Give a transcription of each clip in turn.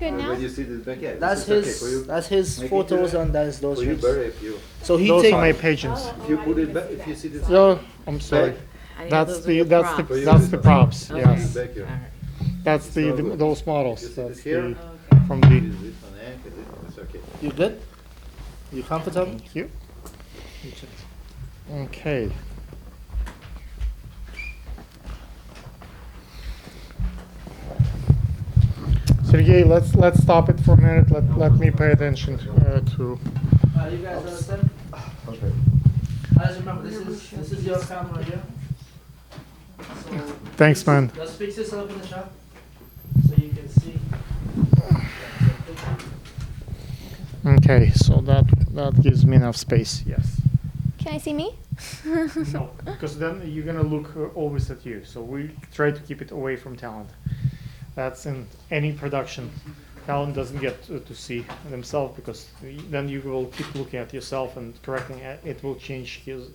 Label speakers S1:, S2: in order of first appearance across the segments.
S1: Good now?
S2: When you see this back, yeah,
S3: That's
S2: this is
S3: his.
S2: okay for you.
S3: That's his
S2: Make it
S3: photos
S2: better.
S3: and that's those
S2: For you
S3: drinks.
S2: better if you
S3: So he
S4: Those
S3: takes.
S4: are my pigeons.
S2: if you put it back, if you see this
S4: No, I'm sorry. That's the props.
S2: Okay.
S4: Yes,
S2: back here.
S4: that's
S2: It's
S4: the
S2: all good.
S4: those models.
S2: You see
S4: That's
S2: this here?
S4: the from the.
S2: This is on the ankle, it's okay.
S3: You good? You comfortable?
S4: Thank you. Okay. Sergey, let's stop it for a minute. Let me pay attention to.
S3: You guys understand?
S2: Okay.
S3: Guys, remember this is your camera here. So
S4: Thanks, man.
S3: just fix yourself in the shot so you can see.
S4: Okay, so that gives me enough space. Yes.
S1: Can I see me?
S4: No, because then you're gonna look always at you. So we try to keep it away from talent. That's in any production. Talent doesn't get to see themselves because then you will keep looking at yourself and correcting it. It will change his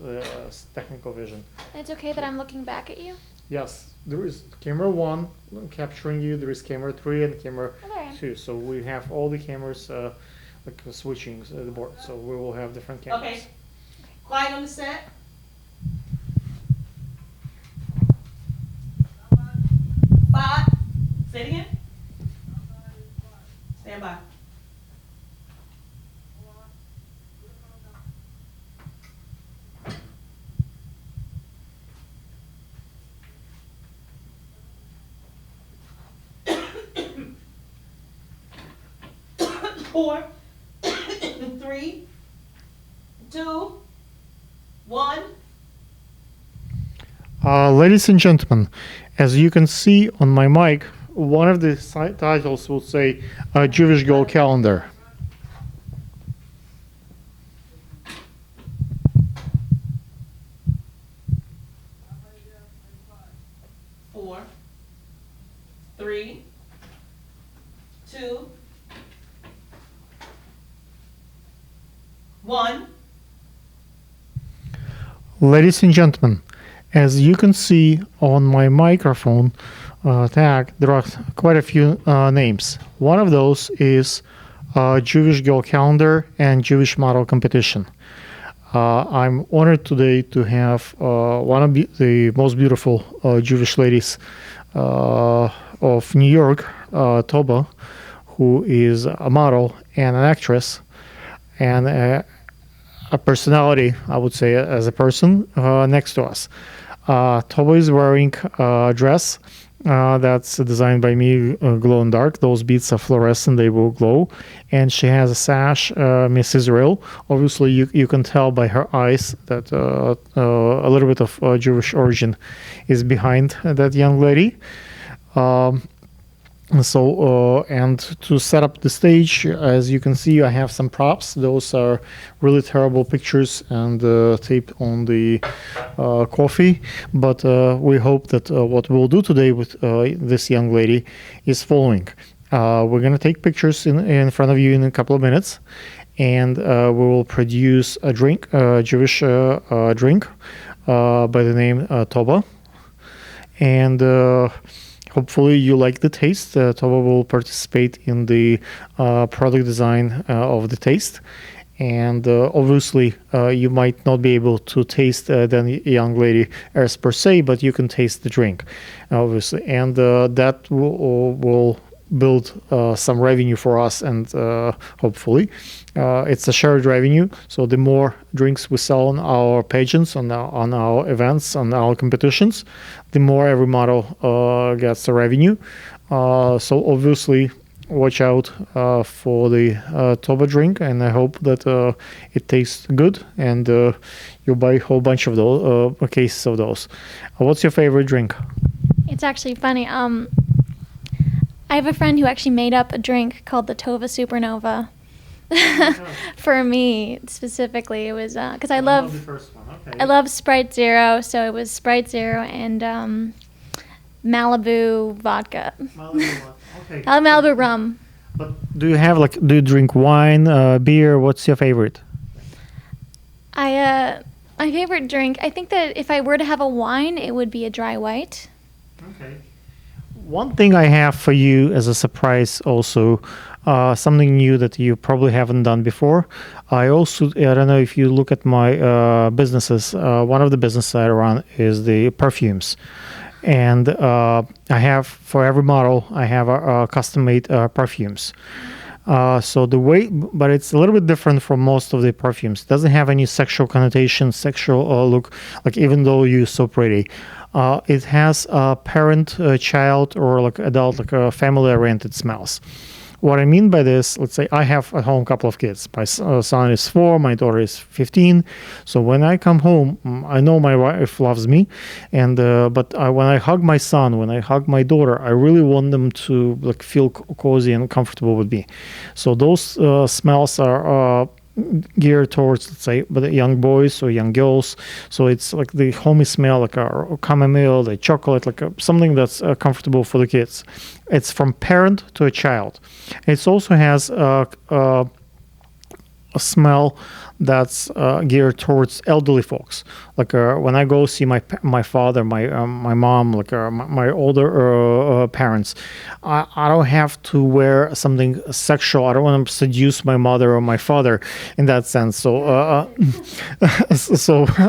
S4: technical vision.
S1: It's okay that I'm looking back at you?
S4: Yes, there is camera 1 capturing you. There is camera 3 and camera
S1: Okay.
S4: 2. So we have all the cameras like switching the board. So we will have different cameras.
S5: Okay. Quiet on the set. Five. Say it again. Stand by. Four, three, two, one.
S4: Ladies and gentlemen, as you can see on my mic, one of the titles will say Jewish Girl Calendar.
S5: Four, three, two, one.
S4: Ladies and gentlemen, as you can see on my microphone tag, there are quite a few names. One of those is Jewish Girl Calendar and Jewish Model Competition. I'm honored today to have one of the most beautiful Jewish ladies of New York, Toba, who is a model and an actress and a personality, I would say, as a person next to us. Toba is wearing a dress that's designed by me, glow in dark. Those beads are fluorescent, they will glow. And she has a sash, Miss Israel. Obviously, you can tell by her eyes that a little bit of Jewish origin is behind that young lady. And to set up the stage, as you can see, I have some props. Those are really terrible pictures and tape on the coffee. But we hope that what we'll do today with this young lady is following. We're going to take pictures in front of you in a couple of minutes. And we will produce a drink, a Jewish drink by the name Toba. And hopefully you like the taste. Toba will participate in the product design of the taste. And obviously you might not be able to taste the young lady as per se, but you can taste the drink, obviously. And that will build some revenue for us, and hopefully it's a shared revenue. So the more drinks we sell on our pageants, on our events, on our competitions, the more every model gets the revenue. So obviously watch out for the Toba drink, and I hope that it tastes good, and you'll buy a whole bunch of those cases of those. What's your favorite drink?
S1: It's actually funny. I have a friend who actually made up a drink called the Tova Supernova. For me specifically, it was because I love
S4: the first one. Okay.
S1: I love Sprite Zero, so it was Sprite Zero and Malibu vodka,
S4: Okay.
S1: Malibu rum.
S4: But do you drink wine, beer? What's your favorite?
S1: My favorite drink. I think that if I were to have a wine, it would be a dry white.
S4: Okay. One thing I have for you as a surprise also, something new that you probably haven't done before. I don't know if you look at my businesses, one of the businesses I run is the perfumes. And I have, for every model, I have a custom-made perfumes. So the way, but it's a little bit different from most of the perfumes. It doesn't have any sexual connotation, sexual look, like even though you're so pretty. It has a parent, child, or like adult, like family-oriented smells. What I mean by this, let's say I have at home a couple of kids. My son is 4, my daughter is 15. So when I come home, I know my wife loves me, and when I hug my son, when I hug my daughter, I really want them to like feel cozy and comfortable with me. So those smells are geared towards, let's say, but young boys or young girls. So it's like the homey smell, like a chamomile, the chocolate, like something that's comfortable for the kids. It's from parent to a child. It also has a smell that's geared towards elderly folks. Like when I go see my father, my mom, like my older parents, I don't have to wear something sexual. I don't want to seduce my mother or my father in that sense. So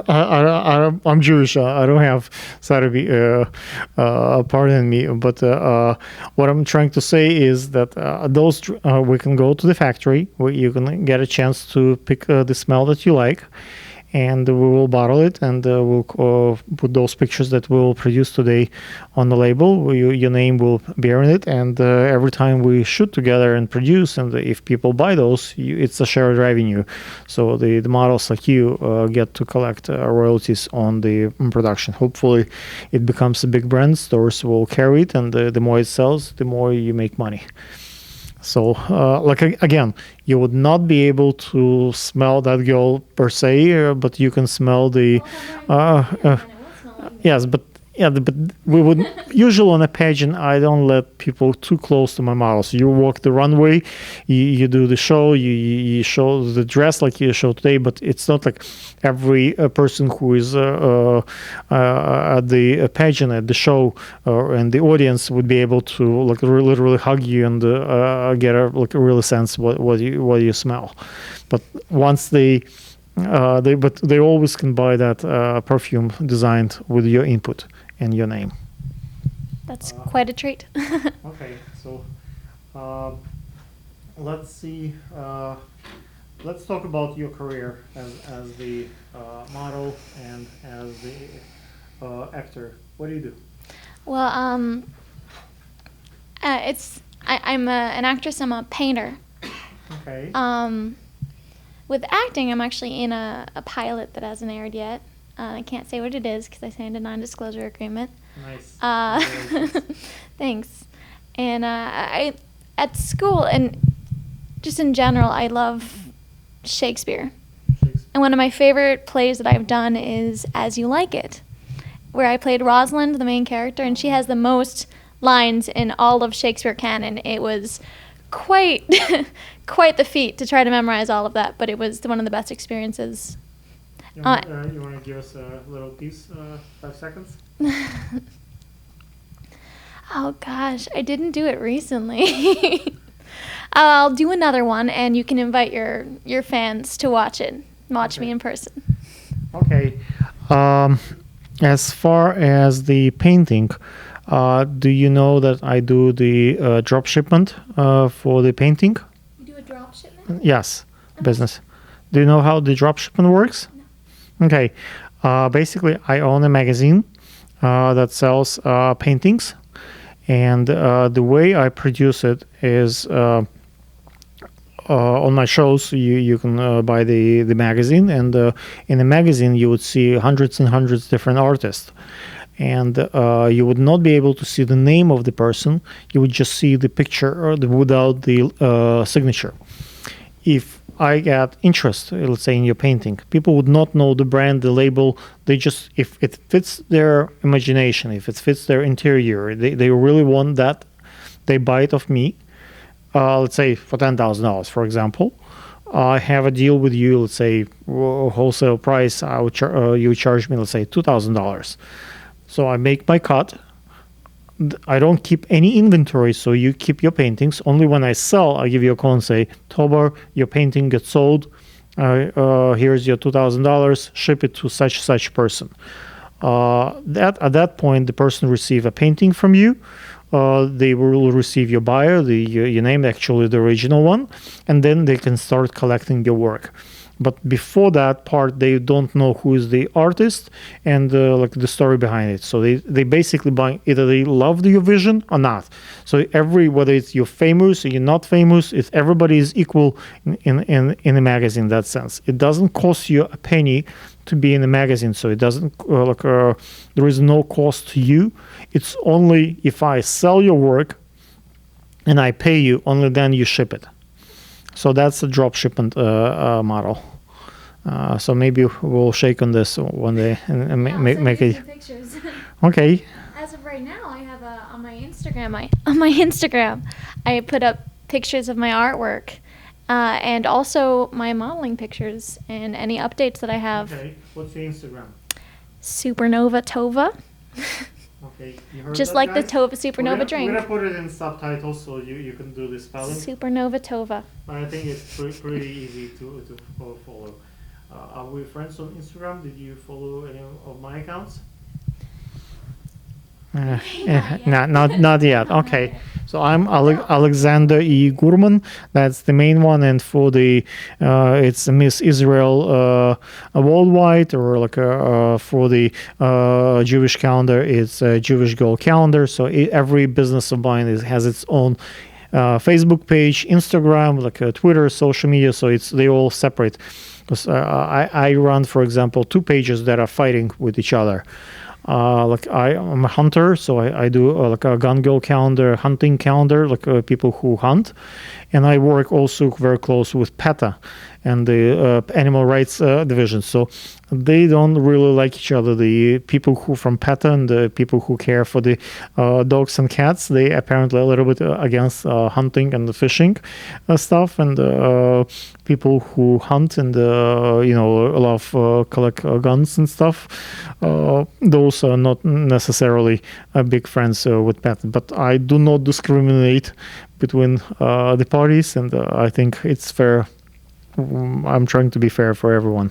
S4: I'm Jewish. I don't have Saturday, pardon me. But what I'm trying to say is that those we can go to the factory where you can get a chance to pick the smell that you like, and we will bottle it, and we'll put those pictures that we'll produce today on the label. Your name will be on it, and every time we shoot together and produce, and if people buy those, it's a shared revenue. So the models like you get to collect royalties on the production. Hopefully it becomes a big brand. Stores will carry it, and the more it sells, the more you make money. So, again, you would not be able to smell that girl per se, but you can smell the. Yes, but we would usually on a pageant. I don't let people too close to my models. You walk the runway, you do the show, you show the dress like you show today, but it's not like every person who is at the pageant, at the show, and the audience would be able to like literally hug you and get a real sense what you smell. But once they always can buy that perfume designed with your input and your name.
S1: That's quite a treat.
S4: Okay, so let's see. Let's talk about your career as the model and as the actor. What do you do?
S1: Well, I'm an actress. I'm a painter.
S4: Okay.
S1: With acting, I'm actually in a pilot that hasn't aired yet. I can't say what it is because I signed a non-disclosure agreement.
S4: Nice.
S1: Thanks. And I at school and just in general, I love Shakespeare. And one of my favorite plays that I've done is As You Like It, where I played Rosalind, the main character, and she has the most lines in all of Shakespeare canon. It was quite quite the feat to try to memorize all of that, but it was one of the best experiences.
S4: You want to give us a little piece, 5 seconds?
S1: Oh gosh, I didn't do it recently. I'll do another one, and you can invite your fans to watch it. Watch me in person.
S4: Okay. As far as the painting, do you know that I do the drop shipment for the painting?
S1: You do a drop shipment?
S4: Yes, business. Do you know how the drop shipment works? No. Okay. Basically, I own a magazine that sells paintings, and the way I produce it is on my shows. You can buy the magazine, and in the magazine you would see hundreds and hundreds of different artists. And you would not be able to see the name of the person. You would just see the picture without the signature. If I get interest, let's say, in your painting, people would not know the brand, the label. They just, if it fits their imagination, if it fits their interior, they really want that, they buy it off me. Let's say for $10,000, for example. I have a deal with you, let's say wholesale price, you charge me, let's say $2,000. So I make my cut, I don't keep any inventory, so you keep your paintings. Only when I sell, I give you a call and say, Tobar, your painting gets sold. Here's your $2,000. Ship it to such person. That at that point, the person receive a painting from you. They will receive your buyer, your name, actually the original one, and then they can start collecting your work. But before that part, they don't know who is the artist and like the story behind it. So they basically buy either they love your vision or not. So whether it's you're famous or you're not famous, it's everybody is equal in a magazine in that sense. It doesn't cost you a penny to be in a magazine, so it doesn't there is no cost to you. It's only if I sell your work and I pay you, only then you ship it. So that's the drop shipment model. So maybe we'll shake on this one day and make it.
S1: Pictures.
S4: Okay.
S1: As of right now, I have on my Instagram. I put up pictures of my artwork, and also my modeling pictures and any updates that I have.
S4: Okay. What's your Instagram?
S1: Supernova Tova.
S4: Okay. You heard
S1: Just
S4: that,
S1: like the
S4: guys?
S1: Supernova drink.
S4: We're gonna put it in subtitles so you can do the spelling.
S1: Supernova Tova.
S4: But I think it's pretty easy to follow. Are we friends on Instagram? Did you follow any of my accounts? Not yet. Okay. So I'm Alexander E. Gurman. That's the main one, and for the it's Miss Israel worldwide, or like for the Jewish calendar, it's a Jewish Girl calendar. So every business of mine has its own Facebook page, Instagram, like Twitter, social media. So they all separate. Because I run, for example, 2 pages that are fighting with each other. Like I'm a hunter, so I do like a gun girl calendar, hunting calendar, like people who hunt, and I work also very close with PETA and the animal rights division. So they don't really like each other. The people who from PETA and the people who care for the dogs and cats, they apparently a little bit against hunting and the fishing stuff, and people who hunt and love collect guns and stuff. Those are not necessarily big friends with PETA. But I do not discriminate between the parties, and I think it's fair. I'm trying to be fair for everyone.